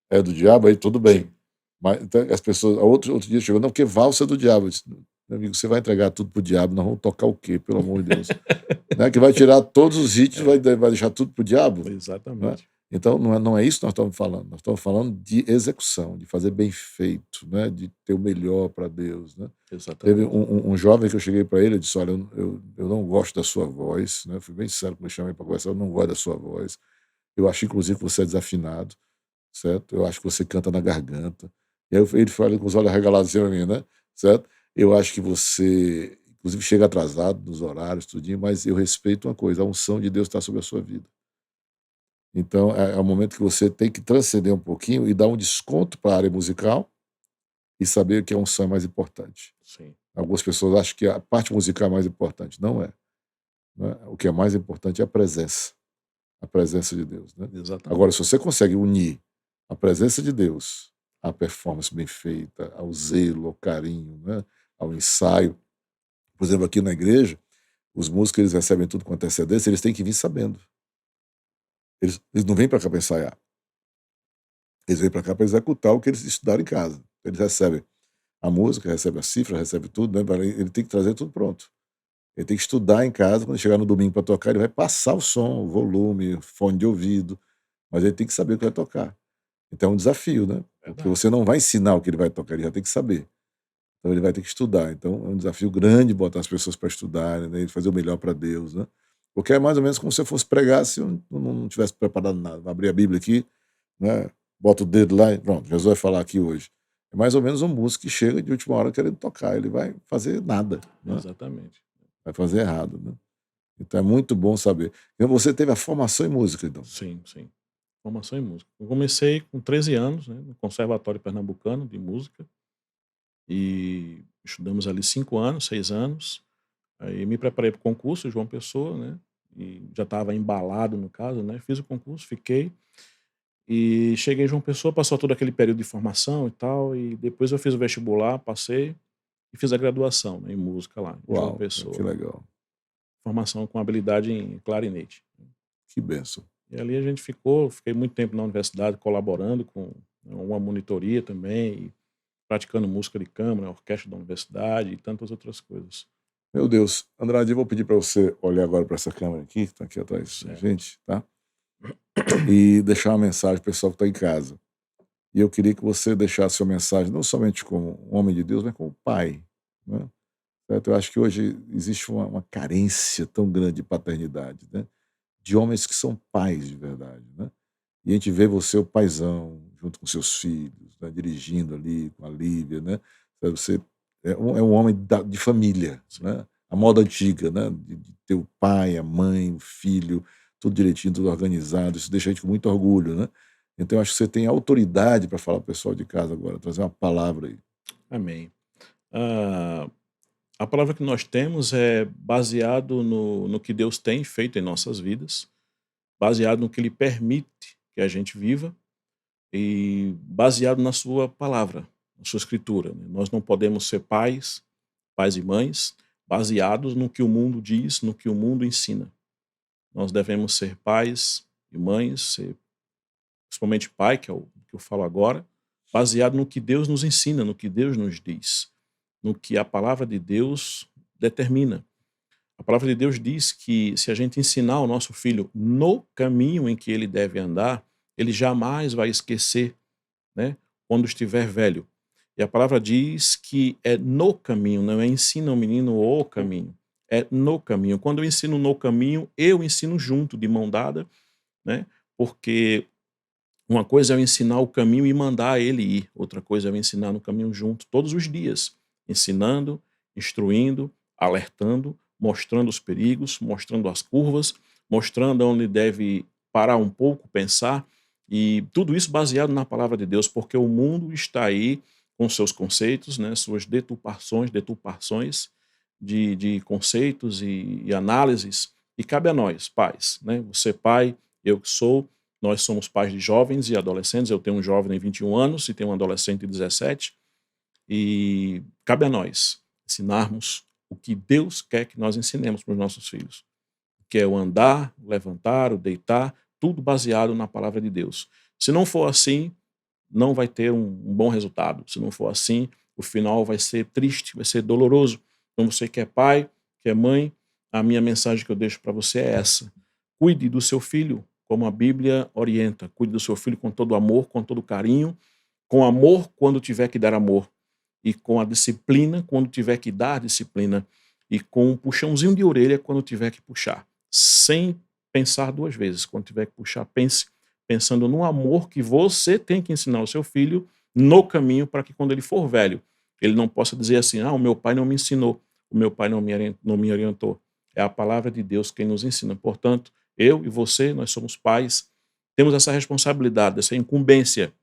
é do diabo, aí tudo bem. Sim. Mas então, as pessoas, outro dia chegou, não, porque valsa é do diabo. Eu disse, meu amigo, você vai entregar tudo pro diabo, nós vamos tocar o quê, pelo amor de Deus? Né? Que vai tirar todos os hits, vai deixar tudo pro diabo? Né? Exatamente. Então, não é isso que nós estamos falando. Nós estamos falando de execução, de fazer bem feito, né? De ter o melhor para Deus. Né? Teve Exatamente. um jovem que eu cheguei para ele e disse: olha, eu não gosto da sua voz. Né? Fui bem sério quando eu chamei para conversar, eu não gosto da sua voz. Eu acho, inclusive, que você é desafinado, certo? Eu acho que você canta na garganta. E aí ele falou com os olhos arregalados assim para mim, né? Certo? Eu acho que você, inclusive, chega atrasado nos horários, tudinho, mas eu respeito uma coisa: a unção de Deus está sobre a sua vida. Então, é o momento que você tem que transcender um pouquinho e dar um desconto para a área musical e saber que a unção é mais importante. Sim. Algumas pessoas acham que a parte musical é mais importante. Não é. Né? O que é mais importante é a presença de Deus. Né? Agora, Exatamente. se você consegue unir a presença de Deus à performance bem feita, ao zelo, ao carinho, né? Ao ensaio. Por exemplo, aqui na igreja, os músicos eles recebem tudo com antecedência, eles têm que vir sabendo. Eles não vêm para cá para ensaiar. Eles vêm para cá para executar o que eles estudaram em casa. Eles recebem a música, recebem a cifra, recebem tudo, né? Ele tem que trazer tudo pronto. Ele tem que estudar em casa, quando chegar no domingo para tocar, ele vai passar o som, o volume, o fone de ouvido, mas ele tem que saber o que vai tocar. Então é um desafio, né? Porque Verdade. você não vai ensinar o que ele vai tocar, ele já tem que saber. Então ele vai ter que estudar. Então é um desafio grande botar as pessoas para estudarem, né, e fazer o melhor para Deus, né? Porque é mais ou menos como se você fosse pregar se eu não tivesse preparado nada. Vou abrir a Bíblia aqui, né, bota o dedo lá e pronto, Jesus vai falar aqui hoje. É mais ou menos um músico que chega de última hora querendo tocar, ele vai fazer nada, né? Exatamente. Vai fazer errado, né? Então é muito bom saber. Então você teve a formação em música, então? Sim, sim. Formação em música. Eu comecei com 13 anos, né, no Conservatório Pernambucano de Música, e estudamos ali 5 anos, 6 anos. Aí me preparei para o concurso, João Pessoa, né, e já estava embalado no caso, né, fiz o concurso, fiquei, e cheguei em João Pessoa, passou todo aquele período de formação e tal, e depois eu fiz o vestibular, passei e fiz a graduação, né, em música lá, em João Uau, que Pessoa. legal. Formação com habilidade em clarinete. Que bênção. E ali a gente fiquei muito tempo na universidade colaborando com uma monitoria também, e praticando música de câmara, orquestra da universidade e tantas outras coisas. Meu Deus. Andrade, eu vou pedir para você olhar agora para essa câmera aqui, que está aqui atrás da Certo. gente, tá? E deixar uma mensagem para o pessoal que está em casa. E eu queria que você deixasse sua mensagem não somente como um homem de Deus, mas como pai, né? Certo? Eu acho que hoje existe uma carência tão grande de paternidade, né? De homens que são pais de verdade, né? E a gente vê você, o paizão, junto com seus filhos, né, dirigindo ali com a Lívia, né? Você é um homem de família, Sim, né? A moda antiga, né? De ter o pai, a mãe, o filho, tudo direitinho, tudo organizado. Isso deixa a gente com muito orgulho, né? Então, eu acho que você tem autoridade para falar para o pessoal de casa agora, trazer uma palavra aí. amém. Ah, a palavra que nós temos é baseado no que Deus tem feito em nossas vidas, baseado no que Ele permite que a gente viva e baseado na sua palavra, na sua escritura, né? Nós não podemos ser pais e mães, baseados no que o mundo diz, no que o mundo ensina. Nós devemos ser pais e mães, ser principalmente pai, que é o que eu falo agora, baseado no que Deus nos ensina, no que Deus nos diz, no que a palavra de Deus determina. A palavra de Deus diz que se a gente ensinar o nosso filho no caminho em que ele deve andar, ele jamais vai esquecer, né, quando estiver velho. E a palavra diz que é no caminho, não é ensina o menino o caminho, é no caminho. Quando eu ensino no caminho, eu ensino junto, de mão dada, né, porque uma coisa é eu ensinar o caminho e mandar ele ir, outra coisa é eu ensinar no caminho junto, todos os dias, ensinando, instruindo, alertando, mostrando os perigos, mostrando as curvas, mostrando onde deve parar um pouco, pensar, e tudo isso baseado na palavra de Deus, porque o mundo está aí com seus conceitos, né, suas deturpações de conceitos e análises, e cabe a nós, pais, né, você pai, eu que sou, nós somos pais de jovens e adolescentes. Eu tenho um jovem de 21 anos e tenho um adolescente de 17. E cabe a nós ensinarmos o que Deus quer que nós ensinemos para os nossos filhos, que é o andar, o levantar, o deitar, tudo baseado na palavra de Deus. Se não for assim, não vai ter um bom resultado. Se não for assim, o final vai ser triste, vai ser doloroso. Então você que é pai, que é mãe, a minha mensagem que eu deixo para você é essa: cuide do seu filho como a Bíblia orienta. Cuide do seu filho com todo amor, com todo carinho, com amor quando tiver que dar amor, e com a disciplina quando tiver que dar disciplina, e com um puxãozinho de orelha quando tiver que puxar, sem pensar duas vezes. Quando tiver que puxar, pense pensando no amor que você tem que ensinar ao seu filho no caminho, para que quando ele for velho, ele não possa dizer assim: ah, o meu pai não me ensinou, o meu pai não me orientou. É a palavra de Deus quem nos ensina. Portanto, eu e você, nós somos pais, temos essa responsabilidade, essa incumbência,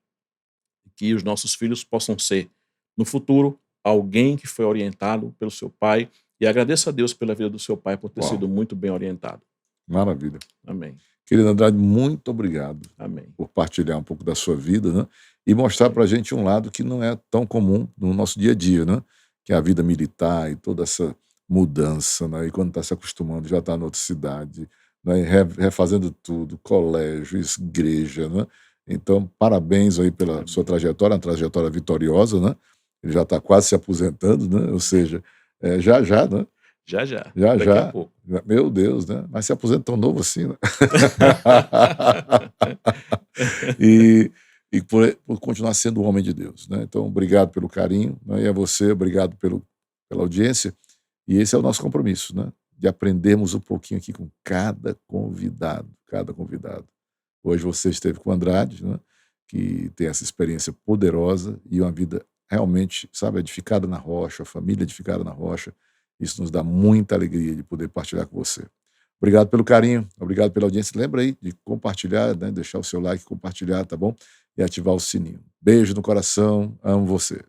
de que os nossos filhos possam ser, no futuro, alguém que foi orientado pelo seu pai, e agradeça a Deus pela vida do seu pai por ter Uau, sido muito bem orientado. maravilha. Amém. Querido Andrade, muito obrigado Amém. por partilhar um pouco da sua vida, né? E mostrar para a gente um lado que não é tão comum no nosso dia a dia, né? Que é a vida militar e toda essa mudança, né? E quando está se acostumando, já está em outra cidade, né? Refazendo tudo, colégio, igreja, né? Então, parabéns aí pela sua Amém. trajetória, uma trajetória vitoriosa, né? Ele já está quase se aposentando, né? Ou seja, já já, né? Já, já. Já, Daqui a já. pouco. Meu Deus, né? Mas se aposenta tão novo assim, né? e por continuar sendo um homem de Deus, né? Então, obrigado pelo carinho, né? E a você, obrigado pela audiência. E esse é o nosso compromisso, né? De aprendermos um pouquinho aqui com cada convidado, cada convidado. Hoje você esteve com o Andrade, né? Que tem essa experiência poderosa e uma vida realmente, sabe, edificada na rocha, a família edificada na rocha. Isso nos dá muita alegria de poder partilhar com você. Obrigado pelo carinho, obrigado pela audiência. Lembra aí de compartilhar, né? Deixar o seu like, compartilhar, tá bom? E ativar o sininho. Beijo no coração, amo você.